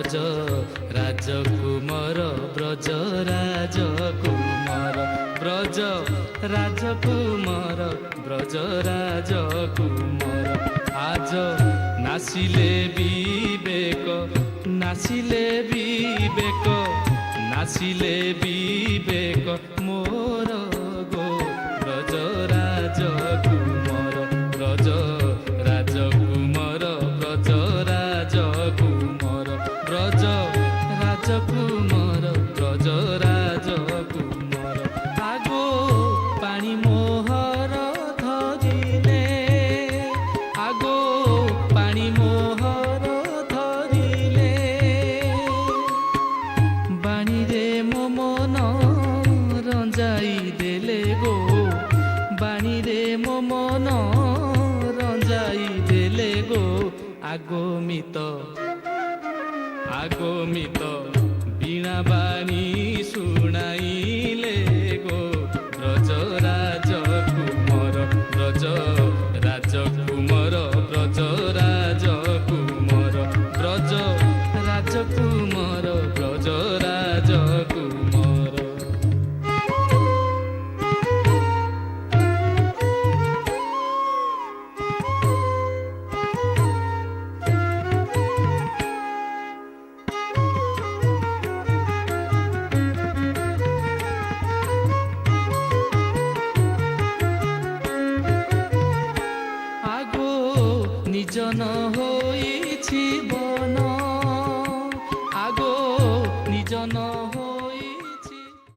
ব্রজ রাজকুমার ব্রজ রাজকুমার ব্রজ রাজকুমার ব্রজ রাজকুমার আজ নাচিলে বিবেক নাচিলে বিবেক নাচিলে বিবেক মোর গো ব্রজ রাজকুমার ব্রজ রাজকুমার ব্রজ রাজকুমার ব্রজ রাজকুমার ব্রজ রাজকুমার আগো পানি মোহর ধরিলে আগো পানি মোহর ধরিলে বাণীরে মো মন রঞ্জাই দেলে গো বাণীরে মো মন রঞ্জাই দেলে গো আগমিত আগমিত বীণা বাণী শুনাইলে গো ব্রজ রাজকুমার ব্রজ রাজকুমার ব্রজ রাজকুমার ব্রজ রাজকুমার ব্রজ রাজকুমার নিজন